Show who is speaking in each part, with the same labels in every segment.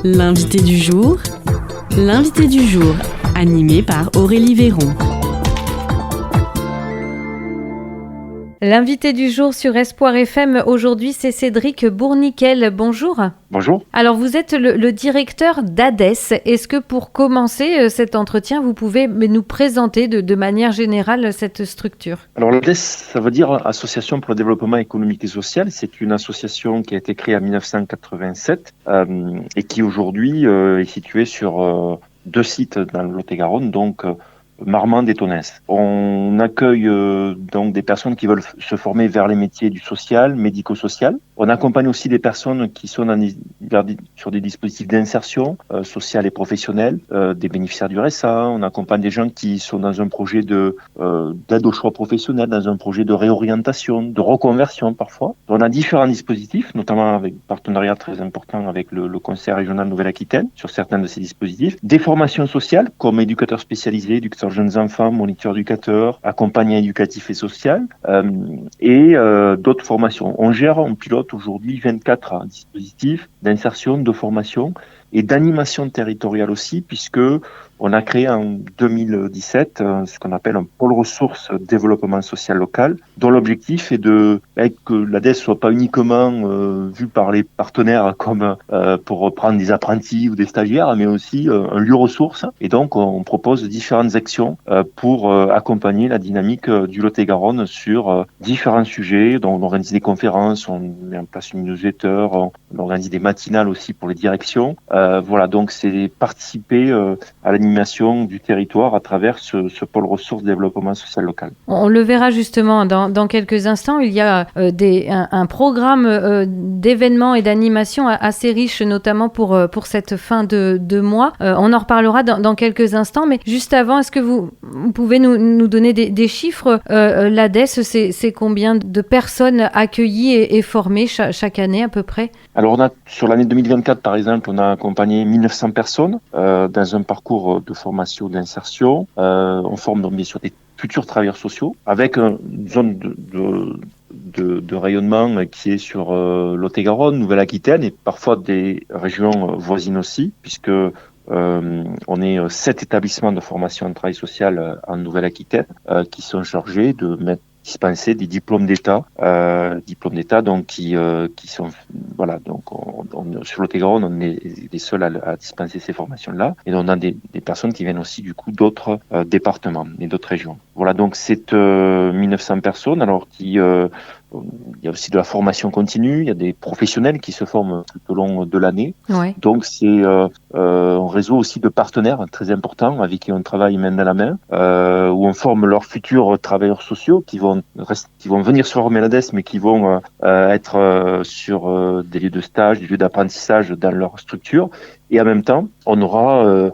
Speaker 1: L'invité du jour, animé par Aurélie Véron.
Speaker 2: L'invité du jour sur Espoir FM, aujourd'hui, c'est Cédric Bourniquel. Bonjour.
Speaker 3: Bonjour.
Speaker 2: Alors, vous êtes le directeur d'ADES. Est-ce que pour commencer cet entretien, vous pouvez nous présenter de manière générale cette structure ?
Speaker 3: Alors l'ADES, ça veut dire Association pour le développement économique et social. C'est une association qui a été créée en 1987 et qui aujourd'hui est située sur deux sites dans le Lot-et-Garonne, donc Marmande et Tonneins. On accueille donc des personnes qui veulent se former vers les métiers du social, médico-social. On accompagne aussi des personnes qui sont sur des dispositifs d'insertion sociale et professionnelle, des bénéficiaires du RSA. On accompagne des gens qui sont dans un projet d'aide au choix professionnel, dans un projet de réorientation, de reconversion parfois. On a différents dispositifs, notamment avec un partenariat très important avec le Conseil régional Nouvelle-Aquitaine sur certains de ces dispositifs. Des formations sociales comme éducateur spécialisé, éducateur jeunes enfants, moniteur éducateur, accompagnant éducatif et social, et d'autres formations. On pilote aujourd'hui 24 dispositifs d'insertion, de formation et d'animation territoriale aussi, puisque on a créé en 2017 ce qu'on appelle un pôle ressources développement social local, dont l'objectif est que l'ADES soit pas uniquement vu par les partenaires comme pour reprendre des apprentis ou des stagiaires, mais aussi un lieu ressource. Et donc, on propose différentes actions pour accompagner la dynamique du Lot-et-Garonne sur différents sujets. Donc, on organise des conférences, on met en place une newsletter, on organise des matinales aussi pour les directions. Voilà, donc c'est participer à l'animation du territoire à travers ce pôle ressources développement social local.
Speaker 2: On le verra justement dans quelques instants. Il y a un programme d'événements et d'animation assez riche, notamment pour cette fin de mois. On en reparlera dans quelques instants, mais juste avant, est-ce que vous pouvez nous donner des chiffres ? L'ADES, c'est combien de personnes accueillies et formées chaque année à peu près ?
Speaker 3: Alors sur l'année 2024, par exemple, on a accompagné 1900 personnes dans un parcours de formation d'insertion. On forme donc bien sûr des futurs travailleurs sociaux avec une zone de rayonnement qui est sur Lot-et-Garonne, Nouvelle-Aquitaine et parfois des régions voisines aussi, puisque on est 7 établissements de formation en travail social en Nouvelle-Aquitaine qui sont chargés de dispenser des diplômes d'État donc qui sont voilà, donc sur Lot-et-Garonne on est les seuls à dispenser ces formations-là, et on a des personnes qui viennent aussi du coup d'autres départements et d'autres régions. Voilà, donc c'est 1900 personnes, alors qui il y a aussi de la formation continue, il y a des professionnels qui se forment tout au long de l'année.
Speaker 2: Ouais. Donc
Speaker 3: c'est un réseau aussi de partenaires très important avec qui on travaille main dans la main, où on forme leurs futurs travailleurs sociaux qui vont venir se former à l'ADES, mais qui vont être sur des lieux de stage, des lieux d'apprentissage dans leur structure. Et en même temps, on aura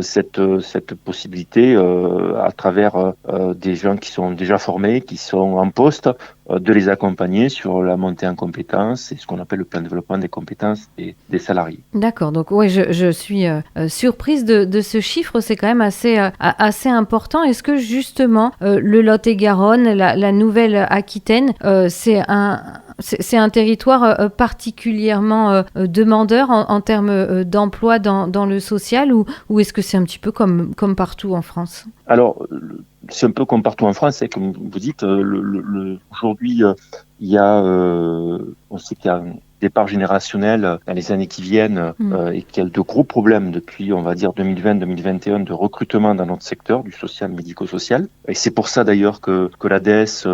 Speaker 3: cette possibilité à travers des gens qui sont déjà formés, qui sont en poste, de les accompagner sur la montée en compétences et ce qu'on appelle le plan de développement des compétences des salariés.
Speaker 2: D'accord, donc oui, je suis surprise de ce chiffre, c'est quand même assez important. Est-ce que justement le Lot-et-Garonne, la Nouvelle-Aquitaine, c'est un territoire particulièrement demandeur en termes d'emploi dans le social, ou est-ce que c'est un petit peu comme partout en France ?
Speaker 3: Alors, c'est un peu comme partout en France, et comme vous dites, aujourd'hui, il y a, on sait qu'il y a un départ générationnel dans les années qui viennent et qu'il y a de gros problèmes depuis, on va dire, 2020-2021 de recrutement dans notre secteur du social, médico-social. Et c'est pour ça d'ailleurs que l'ADES,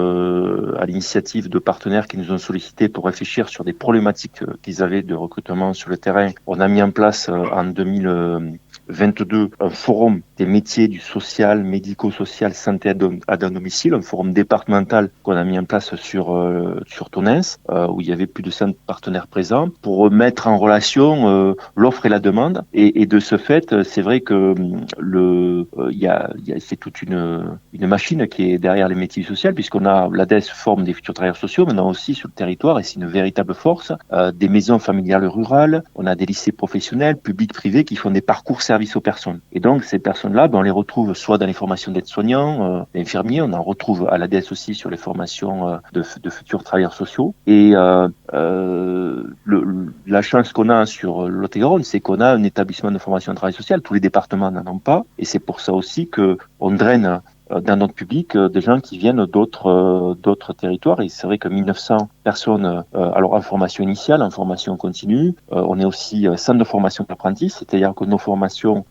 Speaker 3: à l'initiative de partenaires qui nous ont sollicités pour réfléchir sur des problématiques qu'ils avaient de recrutement sur le terrain, on a mis en place en 2022 un forum des métiers du social, médico-social, santé à domicile, un forum départemental qu'on a mis en place sur Tonneins, où il y avait plus de 100 partenaires présents, pour mettre en relation l'offre et la demande. Et de ce fait, c'est vrai que c'est toute une machine qui est derrière les métiers sociaux, puisqu'on a l'ADES forme des futurs travailleurs sociaux, mais on a aussi sur le territoire, et c'est une véritable force, des maisons familiales rurales, on a des lycées professionnels, publics, privés, qui font des parcours services service aux personnes. Et donc, ces personnes-là, on les retrouve soit dans les formations d'aides-soignants, d'infirmiers, on en retrouve à l'ADES aussi sur les formations de futurs travailleurs sociaux. Et la chance qu'on a sur Lot-et-Garonne, c'est qu'on a un établissement de formation de travail social. Tous les départements n'en ont pas. Et c'est pour ça aussi qu'on draine dans notre public des gens qui viennent d'autres territoires. Et c'est vrai que 1900 personnes, alors en formation initiale, en formation continue, on est aussi centre de formation d'apprentis, c'est-à-dire que nos formations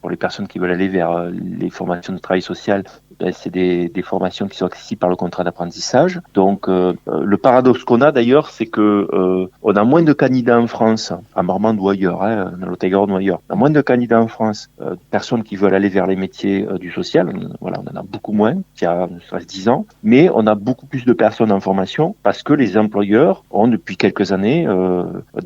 Speaker 3: pour les personnes qui veulent aller vers les formations de travail social, c'est des formations qui sont accessibles par le contrat d'apprentissage. Donc, le paradoxe qu'on a d'ailleurs, c'est que on a moins de candidats en France, à Marmande ou ailleurs, dans Lot-et-Garonne ou ailleurs, on a moins de candidats en France, personnes qui veulent aller vers les métiers du social. Voilà, on en a beaucoup moins qu'il y a 10 ans, mais on a beaucoup plus de personnes en formation parce que les employeurs ont depuis quelques années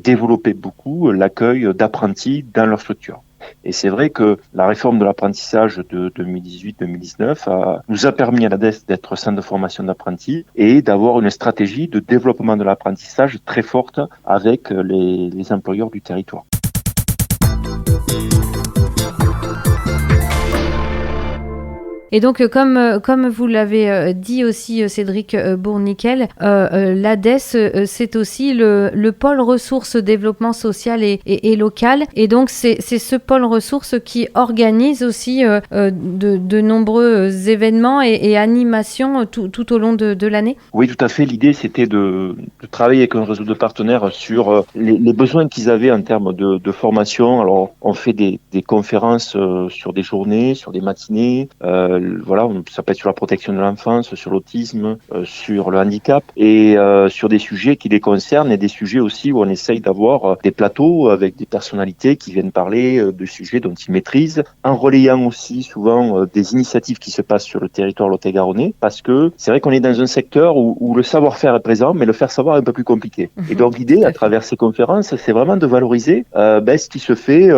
Speaker 3: développé beaucoup l'accueil d'apprentis dans leur structure. Et c'est vrai que la réforme de l'apprentissage de 2018-2019 nous a permis à l'ADES d'être centre de formation d'apprentis et d'avoir une stratégie de développement de l'apprentissage très forte avec les employeurs du territoire.
Speaker 2: Et donc, comme vous l'avez dit aussi, Cédric Bourniquel, l'ADES, c'est aussi le pôle ressources développement social et local. Et donc, c'est ce pôle ressources qui organise aussi de nombreux événements et animations tout au long de l'année.
Speaker 3: Oui, tout à fait. L'idée, c'était de travailler avec un réseau de partenaires sur les besoins qu'ils avaient en termes de formation. Alors, on fait des conférences sur des journées, sur des matinées. Voilà, ça peut être sur la protection de l'enfance, sur l'autisme, sur le handicap et sur des sujets qui les concernent et des sujets aussi où on essaye d'avoir des plateaux avec des personnalités qui viennent parler de sujets dont ils maîtrisent, en relayant aussi souvent des initiatives qui se passent sur le territoire lot-et-garonnais parce que c'est vrai qu'on est dans un secteur où le savoir-faire est présent mais le faire savoir est un peu plus compliqué. Et donc l'idée à travers ces conférences, c'est vraiment de valoriser ce qui se fait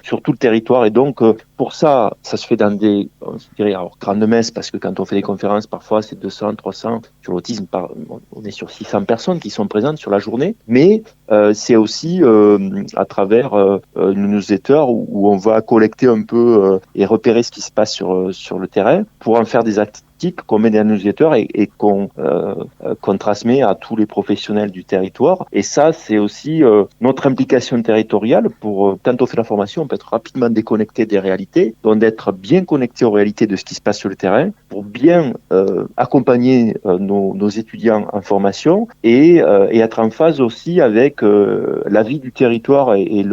Speaker 3: sur tout le territoire et donc pour ça se fait dans des, je dirais, alors, grandes messes, parce que quand on fait des conférences, parfois c'est 200, 300. Sur l'autisme, on est sur 600 personnes qui sont présentes sur la journée. Mais c'est aussi à travers une newsletter où on va collecter un peu et repérer ce qui se passe sur le terrain pour en faire des actes qu'on met dans la newsletter et qu'on transmet à tous les professionnels du territoire. Et ça, c'est aussi notre implication territoriale pour, quand on fait la formation, on peut être rapidement déconnecté des réalités, donc d'être bien connecté aux réalités de ce qui se passe sur le terrain pour bien accompagner nos étudiants en formation et être en phase aussi avec la vie du territoire et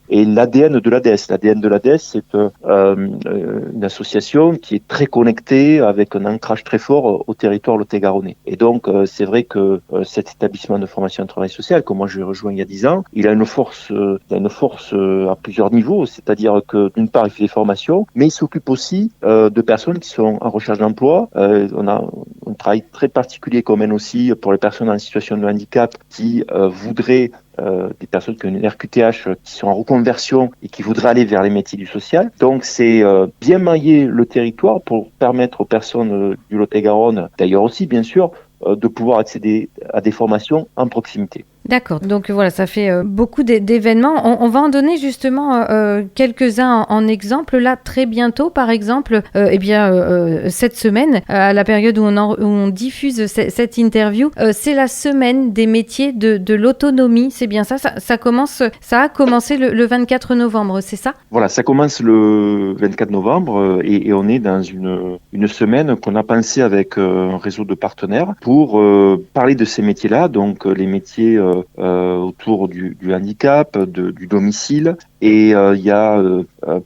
Speaker 3: l'ADN de l'ADES. L'ADN de l'ADES, c'est une association qui est très connectée avec un ancrage très fort au territoire lot-et-garonnais. Et donc, c'est vrai que cet établissement de formation en travail social, que moi j'ai rejoint il y a 10 ans, il a une force à plusieurs niveaux, c'est-à-dire que d'une part, il fait des formations, mais il s'occupe aussi de personnes qui sont en recherche d'emploi. On a un travail très particulier qu'on mène aussi pour les personnes en situation de handicap qui voudraient des personnes qui ont une RQTH qui sont en reconversion et qui voudraient aller vers les métiers du social. Donc c'est bien mailler le territoire pour permettre aux personnes du Lot-et-Garonne, d'ailleurs aussi bien sûr, de pouvoir accéder à des formations en proximité.
Speaker 2: D'accord, donc voilà, ça fait beaucoup d'événements. On va en donner justement quelques-uns en exemple. Là, très bientôt, par exemple, cette semaine, à la période où on diffuse cette interview, c'est la semaine des métiers de l'autonomie. C'est bien ça, ça a commencé le 24 novembre, c'est ça?
Speaker 3: Voilà, ça commence le 24 novembre et on est dans une semaine qu'on a pensée avec un réseau de partenaires pour parler de ces métiers-là, donc les métiers autour du handicap, du domicile. Et il y a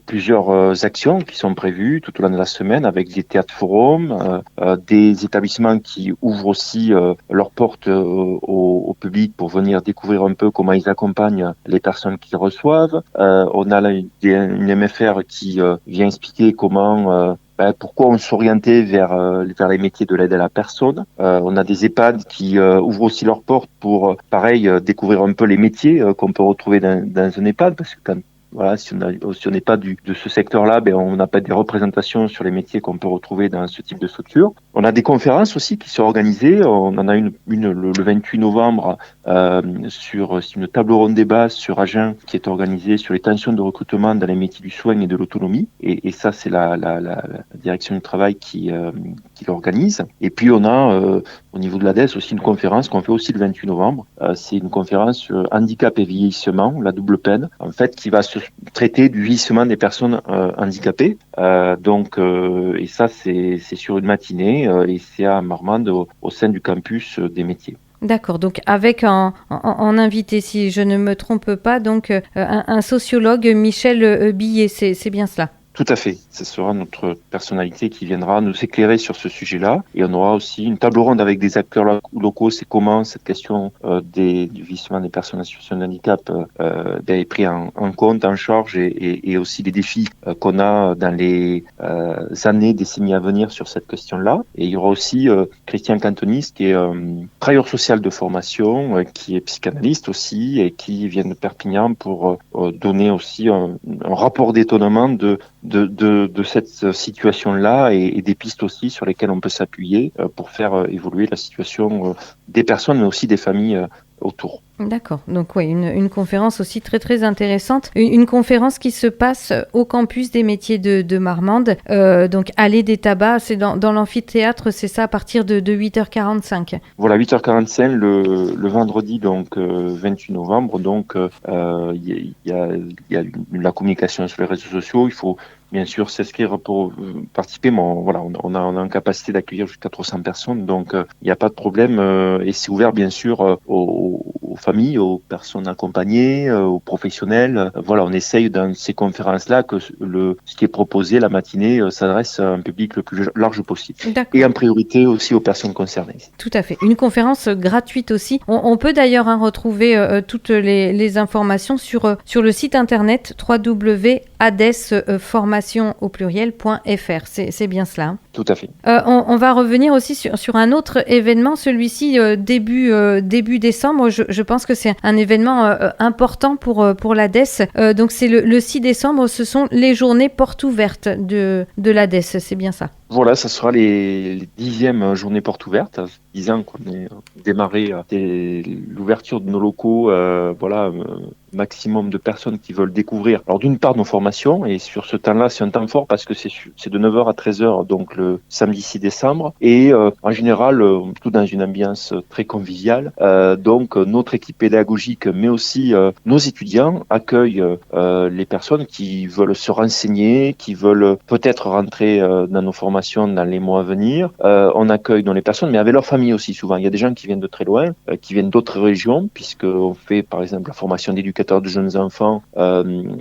Speaker 3: plusieurs actions qui sont prévues tout au long de la semaine avec des théâtres forums, des établissements qui ouvrent aussi leurs portes au public pour venir découvrir un peu comment ils accompagnent les personnes qu'ils reçoivent. On a là une MFR qui vient expliquer comment pourquoi on s'orientait vers les métiers de l'aide à la personne. On a des EHPAD qui ouvrent aussi leurs portes pour, pareil, découvrir un peu les métiers qu'on peut retrouver dans un EHPAD, parce que quand voilà, si on n'est pas de ce secteur-là, on n'a pas des représentations sur les métiers qu'on peut retrouver dans ce type de structure. On a des conférences aussi qui sont organisées. On en a une le 28 novembre sur une table ronde débat sur Agen qui est organisée sur les tensions de recrutement dans les métiers du soin et de l'autonomie. Et ça, c'est la direction du travail qui l'organise. Et puis on a au niveau de l'ADES aussi une conférence qu'on fait aussi le 28 novembre. C'est une conférence sur handicap et vieillissement, la double peine, en fait, qui va se traiter du vieillissement des personnes handicapées. Et ça, c'est sur une matinée et c'est à Marmande au sein du campus des métiers.
Speaker 2: D'accord, donc avec en invité, si je ne me trompe pas, donc un sociologue, Michel Billet, c'est bien cela?
Speaker 3: Tout à fait. Ce sera notre personnalité qui viendra nous éclairer sur ce sujet-là. Et on aura aussi une table ronde avec des acteurs locaux. C'est comment cette question du vieillissement des personnes en situation de handicap est pris en compte, en charge et aussi les défis qu'on a dans les décennies à venir sur cette question-là. Et il y aura aussi Christian Cantonis qui est travailleur social de formation, qui est psychanalyste aussi et qui vient de Perpignan pour donner aussi un rapport d'étonnement de cette situation-là et des pistes aussi sur lesquelles on peut s'appuyer pour faire évoluer la situation des personnes, mais aussi des familles autour.
Speaker 2: D'accord, donc oui, une conférence aussi très très intéressante, une conférence qui se passe au campus des métiers de Marmande, donc Allée des Tabacs, c'est dans l'amphithéâtre, c'est ça, à partir de 8h45.
Speaker 3: Voilà, 8h45 le vendredi, donc 28 novembre, donc il y a la communication sur les réseaux sociaux, il faut bien sûr s'inscrire pour participer, mais on a une capacité d'accueillir jusqu'à 300 personnes, donc il n'y a pas de problème et c'est ouvert bien sûr aux familles, aux personnes accompagnées, aux professionnels. Voilà, on essaye dans ces conférences-là que ce qui est proposé la matinée s'adresse à un public le plus large possible.
Speaker 2: D'accord.
Speaker 3: Et en priorité aussi aux personnes concernées.
Speaker 2: Tout à fait. Une conférence gratuite aussi. On peut d'ailleurs retrouver toutes les informations sur le site internet www.adesformation.fr. C'est bien cela.
Speaker 3: Tout à fait.
Speaker 2: On va revenir aussi sur un autre événement, celui-ci début décembre. Je pense que c'est un événement important pour l'ADES. Donc c'est le 6 décembre, ce sont les journées portes ouvertes de l'ADES, c'est bien ça?
Speaker 3: Voilà, ça sera les 10e journées portes ouvertes. 10 ans qu'on est démarré l'ouverture de nos locaux, maximum de personnes qui veulent découvrir. Alors d'une part nos formations, et sur ce temps-là c'est un temps fort parce que c'est de 9h à 13h, donc le samedi 6 décembre, et en général tout dans une ambiance très conviviale. Donc notre équipe pédagogique, mais aussi nos étudiants accueillent les personnes qui veulent se renseigner, qui veulent peut-être rentrer dans nos formations dans les mois à venir. On accueille les personnes, mais avec leur famille aussi souvent. Il y a des gens qui viennent de très loin, qui viennent d'autres régions, puisqu'on fait par exemple la formation d'éducateurs de jeunes enfants.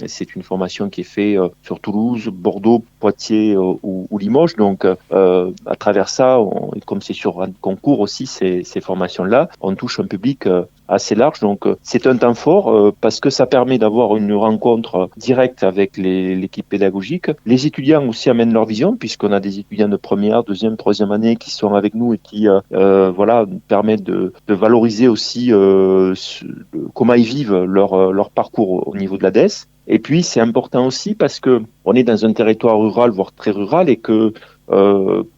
Speaker 3: C'est une formation qui est faite sur Toulouse, Bordeaux, Poitiers ou Limoges. Donc à travers ça, comme c'est sur un concours aussi, ces formations-là, on touche un public assez large. Donc c'est un temps fort parce que ça permet d'avoir une rencontre directe avec l'équipe pédagogique. Les étudiants aussi amènent leur vision, puisqu'on a des étudiants de première, deuxième, troisième année qui sont avec nous et qui permettent de valoriser aussi comment ils vivent leur parcours au niveau de l'ADES. Et puis c'est important aussi parce que on est dans un territoire rural, voire très rural, et que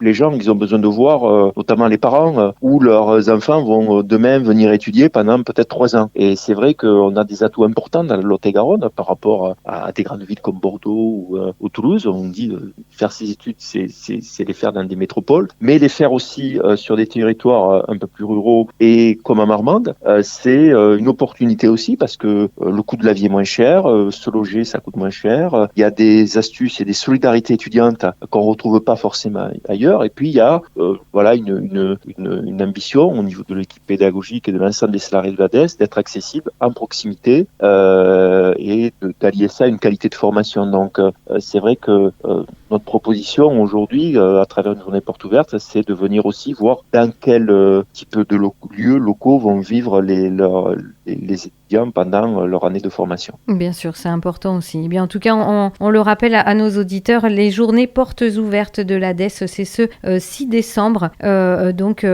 Speaker 3: les gens, ils ont besoin de voir, notamment les parents, où leurs enfants vont demain venir étudier pendant peut-être 3 ans. Et c'est vrai qu'on a des atouts importants dans le Lot-et-Garonne par rapport à des grandes villes comme Bordeaux ou Toulouse. On dit faire ces études, c'est les faire dans des métropoles, mais les faire aussi sur des territoires un peu plus ruraux et comme à Marmande, c'est une opportunité aussi parce que le coût de la vie est moins cher, se loger ça coûte moins cher. Il y a des astuces et des solidarités étudiantes qu'on retrouve pas forcément ailleurs. Et puis il y a une ambition au niveau de l'équipe pédagogique et de l'ensemble des salariés de l'ADES d'être accessible en proximité et d'allier ça à une qualité de formation. Donc c'est vrai que notre proposition aujourd'hui à travers une journée porte ouverte, c'est de venir aussi voir dans quel type de lieux locaux vont vivre les étudiants pendant leur année de formation.
Speaker 2: Bien sûr, c'est important aussi. Eh bien, en tout cas, on le rappelle à nos auditeurs, les journées portes ouvertes de l'ADES, c'est ce 6 décembre. Donc,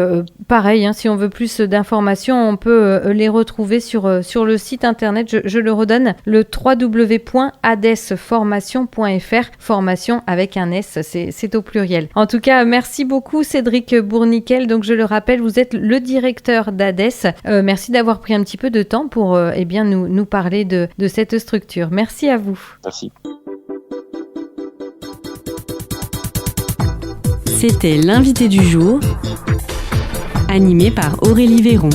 Speaker 2: pareil, si on veut plus d'informations, on peut les retrouver sur le site internet. Je le redonne, le www.adesformation.fr, formation avec un S, c'est au pluriel. En tout cas, merci beaucoup Cédric Bourniquel. Donc, je le rappelle, vous êtes le directeur d'ADES. Merci d'avoir pris un petit peu de temps pour nous parler de cette structure. Merci à vous.
Speaker 3: Merci.
Speaker 1: C'était l'invité du jour, animé par Aurélie Véron.